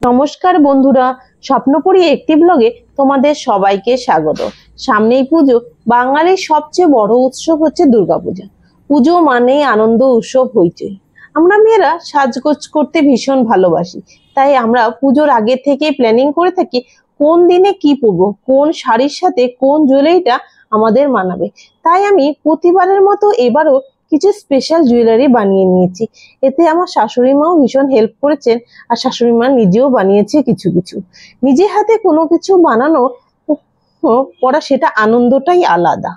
নমস্কার বন্ধুরা, স্বপ্নপুরী একটি ব্লগে তোমাদের সবাইকে স্বাগত। সামনেই পুজো। বাঙালির সবচেয়ে বড় উৎসব হচ্ছে দুর্গাপূজা। পুজো মানেই আনন্দ, উৎসব, হইচই। আমরা মেয়েরা সাজগোজ করতে ভীষণ ভালোবাসি, তাই আমরা পুজোর আগে থেকে প্ল্যানিং করে থাকি কোন দিনে কি পরবো, কোন শাড়ির সাথে কোন জুয়েলারিটা আমাদের মানাবে। তাই আমি প্রতিবারের মতো এবারও কিছু স্পেশাল জুয়েলারি বানিয়ে নিয়েছি। এতে আমার শাশুড়ি মাও ভীষণ হেল্প করেছেন, আর শাশুড়ি মা নিজেও বানিয়েছে কিছু কিছু। নিজে হাতে কোনো কিছু বানানো পড়া সেটা আনন্দটাই আলাদা।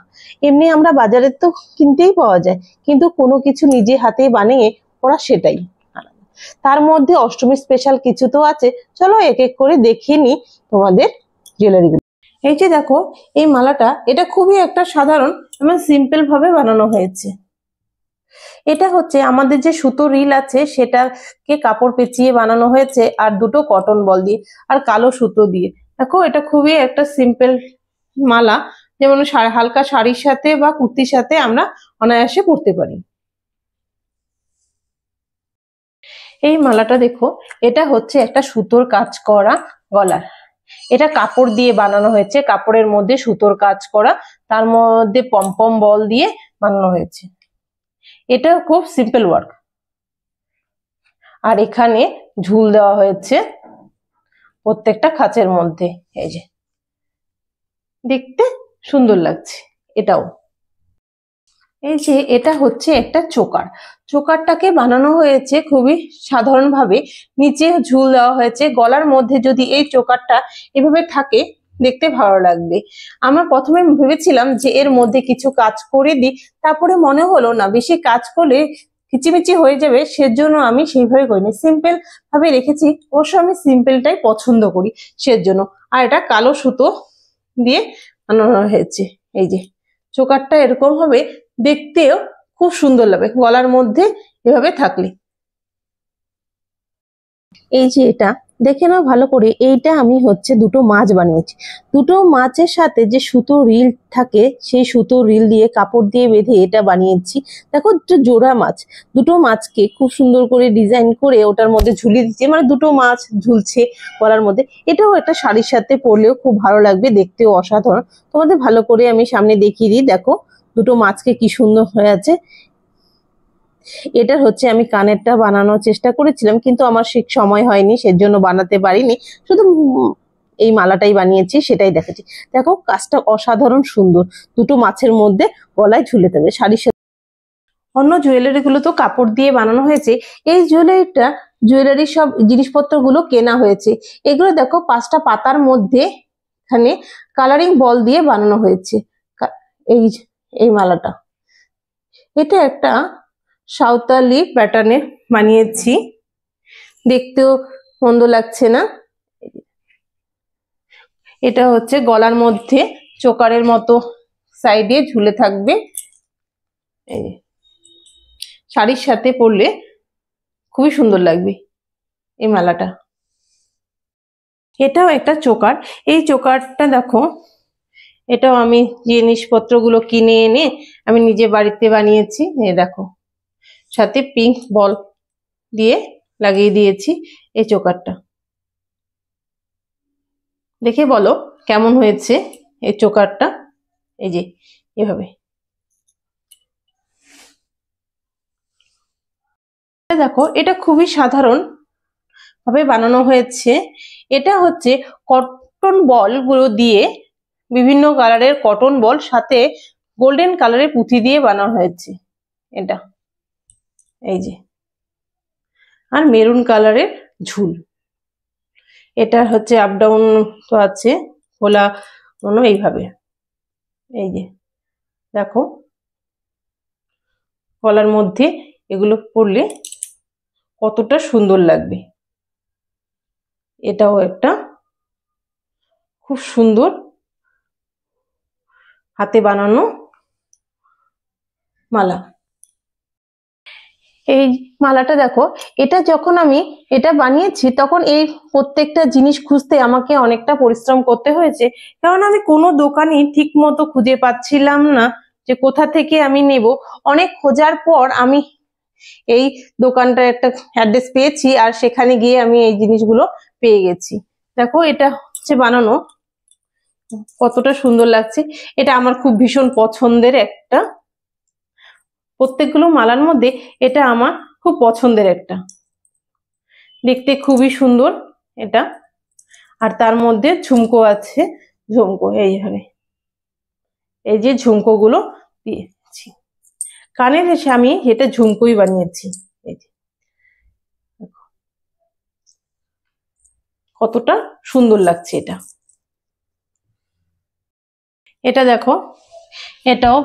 এমনি আমরা বাজারে তো কিনতেই পাওয়া যায়, কিন্তু কোনো কিছু নিজে হাতে বানিয়ে পড়া সেটাই আলাদা। তার মধ্যে অষ্টমী স্পেশাল কিছু তো আছে, চলো এক এক করে দেখিয়ে নি তোমাদের জুয়েলারিগুলো। এই যে দেখো, এই মালাটা এটা খুবই একটা সাধারণ এবং সিম্পল ভাবে বানানো হয়েছে। এটা হচ্ছে আমাদের যে সুতো রিল আছে সেটাকে কাপড় পেঁচিয়ে বানানো হয়েছে, আর দুটো কটন বল দিয়ে আর কালো সুতো দিয়ে। দেখো, এটা খুবই একটা সিম্পল মালা, যেমন হালকা শাড়ির সাথে বা কুর্তির সাথে আমরা অনায়াসে পরতে পারি। এই মালাটা দেখো, এটা হচ্ছে একটা সুতোর কাজ করা গলার। এটা কাপড় দিয়ে বানানো হয়েছে, কাপড়ের মধ্যে সুতোর কাজ করা, তার মধ্যে পমপম বল দিয়ে বানানো হয়েছে। এটা খুব সিম্পল ওয়ার্ক। আর এখানে ঝুল দেওয়া হয়েছে প্রত্যেকটা খাঁচের মধ্যে। এই যে দেখতে সুন্দর লাগছে এটাও। এই যে এটা হচ্ছে একটা চোকার। চোকারটাকে বানানো হয়েছে খুবই সাধারণ ভাবে, নিচে ঝুল দেওয়া হয়েছে। গলার মধ্যে যদি এই চোকারটা এভাবে থাকে দেখতে ভালো লাগবে। আমার প্রথমে ভেবেছিলাম যে এর মধ্যে কিছু কাজ করে দিই, তারপরে মনে হলো না, বেশি কাজ করলে কিচিমিচি হয়ে যাবে, সেজন্য আমি সেইভাবে করিনি, সিম্পল ভাবে রেখেছি। অবশ্য আমি সিম্পলটাই পছন্দ করি সেজন্য। আর এটা কালো সুতো দিয়ে বানানো হয়েছে। এই যে চোকারটা এরকম হবে, দেখতেও খুব সুন্দর লাগবে গলার মধ্যে এভাবে থাকলে। এই যে এটা দেখে নাও ভালো করে, এইটা আমি হচ্ছে দুটো মাছ বানিয়েছি। দুটো মাছের সাথে যে সুতো রিল থাকে, সেই সুতো রিল দিয়ে কাপড় দিয়ে বেঁধে এটা বানিয়েছি। দেখো, দুটো জোড়া মাছ, দুটো মাছকে খুব সুন্দর করে ডিজাইন করে ওটার মধ্যে ঝুলিয়ে দিচ্ছি, মানে দুটো মাছ ঝুলছে গলার মধ্যে। এটাও একটা শাড়ির সাথে পরলেও খুব ভালো লাগবে, দেখতেও অসাধারণ। তোমাদের ভালো করে আমি সামনে দেখিয়ে দিই। দেখো, দুটো মাছকে কি সুন্দর হয়ে আছে। এটার হচ্ছে আমি কানেরটা বানানোর চেষ্টা করেছিলাম, কিন্তু আমার ঠিক সময় হয়নি, সেজন্য বানাতে পারিনি। শুধু এই মালাটাই বানিয়েছি, সেটাই দেখাচ্ছি। দেখো, কাজটা অসাধারণ সুন্দর। দুটো মাছের মধ্যে গলায় ঝুলে থাকবে শাড়ির সাথে। অন্য জুয়েলারি গুলো তো কাপড় দিয়ে বানানো হয়েছে, এই জুয়েলারি সব জিনিসপত্রগুলো কেনা হয়েছে। এগুলো দেখো, 5টা পাতার মধ্যে এখানে কালারিং বল দিয়ে বানানো হয়েছে। এই এই মালাটা, এটা একটা সাঁওতালি প্যাটার্নে বানিয়েছি, দেখতেও মন্দ লাগছে না। এটা হচ্ছে গলার মধ্যে চোকারের মতো সাইডে ঝুলে থাকবে। এই শাড়ির সাথে পরলে খুবই সুন্দর লাগবে এই মালাটা। এটাও একটা চোকার। এই চোকারটা দেখো, এটাও আমি জিনিসপত্রগুলো কিনে এনে আমি নিজে বাড়িতে বানিয়েছি। এই দেখো, সাথে পিঙ্ক বল দিয়ে লাগিয়ে দিয়েছি এই চোকারটা। দেখে বলো কেমন হয়েছে এই চোকারটা। এই যে এভাবে দেখো, এটা খুবই সাধারণ ভাবে বানানো হয়েছে। এটা হচ্ছে কটন বল গুলো দিয়ে, বিভিন্ন কালারের কটন বল সাথে গোল্ডেন কালারের পুঁথি দিয়ে বানানো হয়েছে এটা। এই যে, আর মেরুন কালারের ঝুল। এটা হচ্ছে আপ ডাউন তো আছে, খোলা এইভাবে। এই যে দেখো, গলার মধ্যে এগুলো পরলে কতটা সুন্দর লাগবে। এটাও একটা খুব সুন্দর হাতে বানানো মালা। এই মালাটা দেখো, এটা যখন আমি এটা বানিয়েছি তখন এই প্রত্যেকটা জিনিস খুঁজতে আমাকে অনেকটা পরিশ্রম করতে হয়েছে, কারণ আমি কোনো দোকানই ঠিক মতো খুঁজে পাচ্ছিলাম না যে কোথা থেকে আমি নেব। অনেক খোঁজার পর আমি এই দোকানটার একটা অ্যাড্রেস পেয়েছি, আর সেখানে গিয়ে আমি এই জিনিসগুলো পেয়ে গেছি। দেখো এটা হচ্ছে বানানো, কতটা সুন্দর লাগছে। এটা আমার খুব ভীষণ পছন্দের একটা, প্রত্যেকগুলো মালার মধ্যে এটা আমার খুব পছন্দের একটা, দেখতে খুবই সুন্দর এটা। আর তার মধ্যে ঝুমকো আছে, ঝুমকো এইভাবে, এই যে ঝুমকো গুলো দিয়েছি কানের, এসে আমি এটা ঝুমকোই বানিয়েছি। এই যে কতটা সুন্দর লাগছে এটা। এটা দেখো, এটাও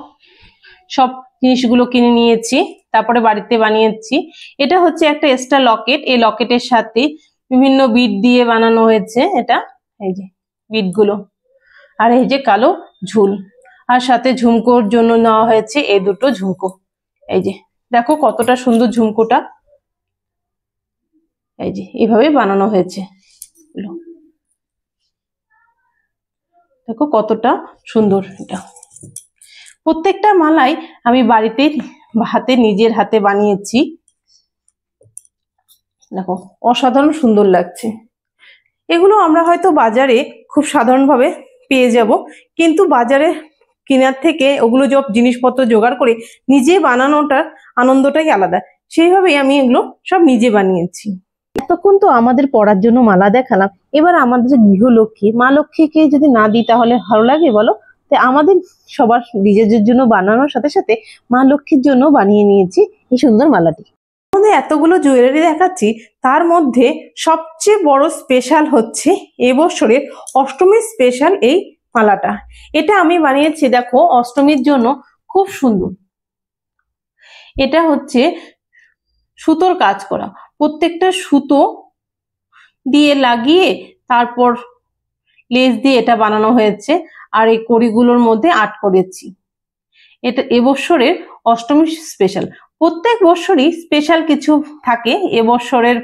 সব জিনিসগুলো কিনে নিয়েছি, তারপরে বাড়িতে বানিয়েছি। এটা হচ্ছে একটা এক্সট্রা লকেট, এই লকেটের সাথে বিভিন্ন বিট দিয়ে বানানো হয়েছে এটা, এই যে বিট গুলো, আর এই যে কালো ঝুল, আর সাথে ঝুমকোর জন্য নেওয়া হয়েছে এই দুটো ঝুমকো। এই যে দেখো কতটা সুন্দর ঝুমকোটা, এই যে এইভাবে বানানো হয়েছে, দেখো কতটা সুন্দর এটা। প্রত্যেকটা মালাই আমি বাড়িতে নিজের হাতে বানিয়েছি। দেখো অসাধারণ সুন্দর লাগছে। এগুলো আমরা হয়তো বাজারে খুব সাধারণভাবে পেয়ে যাব, কিন্তু বাজারে কেনার থেকে ওগুলো সব জিনিসপত্র জোগাড় করে নিজে বানানোটার আনন্দটাই আলাদা। সেইভাবেই আমি এগুলো সব নিজে বানিয়েছি। এতক্ষণ তো আমাদের পড়ার জন্য মালা দেখালাম, এবার আমাদের গৃহলক্ষ্মী মা লক্ষ্মীকে যদি না দিই তাহলে ভালো লাগে বলো? তো আমাদের সবার নিজেদের জন্য বানানোর সাথে সাথে মা লক্ষ্মীর জন্য বানিয়ে নিয়েছি এই সুন্দর মালাটি। আমাদের এতগুলো জুয়েলারি দেখাচ্ছি, তার মধ্যে সবচেয়ে বড় স্পেশাল হচ্ছে এবছরের অষ্টমীর স্পেশাল এই মালাটা। এটা আমি বানিয়েছি, দেখো অষ্টমীর জন্য খুব সুন্দর। এটা হচ্ছে সুতোর কাজ করা, প্রত্যেকটা সুতো দিয়ে লাগিয়ে তারপর লেস দিয়ে এটা বানানো হয়েছে, আর এই কড়িগুলোর মধ্যে আর্ট করেছি। এটা এবছরের অষ্টমী স্পেশাল। প্রত্যেক বছরই স্পেশাল কিছু থাকে, এবছরের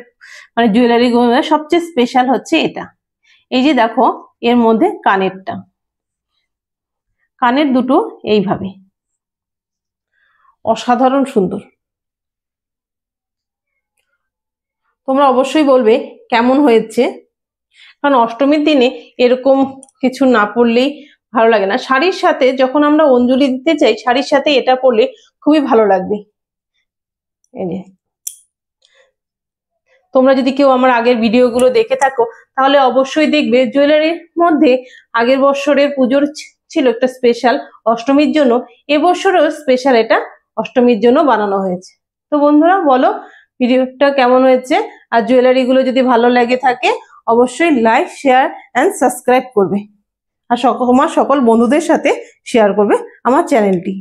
মানে জুয়েলারি গুলো সবচেয়ে স্পেশাল হচ্ছে এটা। এই যে দেখো এর মধ্যে কানেরটা, কানের দুটো এইভাবে অসাধারণ সুন্দর। তোমরা অবশ্যই বলবে কেমন হয়েছে, কারণ অষ্টমীর দিনে এরকম কিছু না পরলেই ভালো লাগে না। শাড়ির সাথে যখন আমরা অঞ্জলি দিতে চাই, শাড়ির সাথে এটা পরলে খুবই ভালো লাগবে। এই যে তোমরা যদি কেউ আমার আগের ভিডিওগুলো দেখে থাকো তাহলে অবশ্যই দেখবে জুয়েলারির মধ্যে আগের বছরের পুজোর ছিল একটা স্পেশাল অষ্টমীর জন্য, এবছরেও স্পেশাল এটা অষ্টমীর জন্য বানানো হয়েছে। তো বন্ধুরা বলো ভিডিওটা কেমন হয়েছে, আর জুয়েলারি গুলো যদি ভালো লাগে থাকে অবশ্যই লাইক, শেয়ার এন্ড সাবস্ক্রাইব করবে, আর আমার সকল বন্ধুদের সাথে শেয়ার করবে আমার চ্যানেলটি।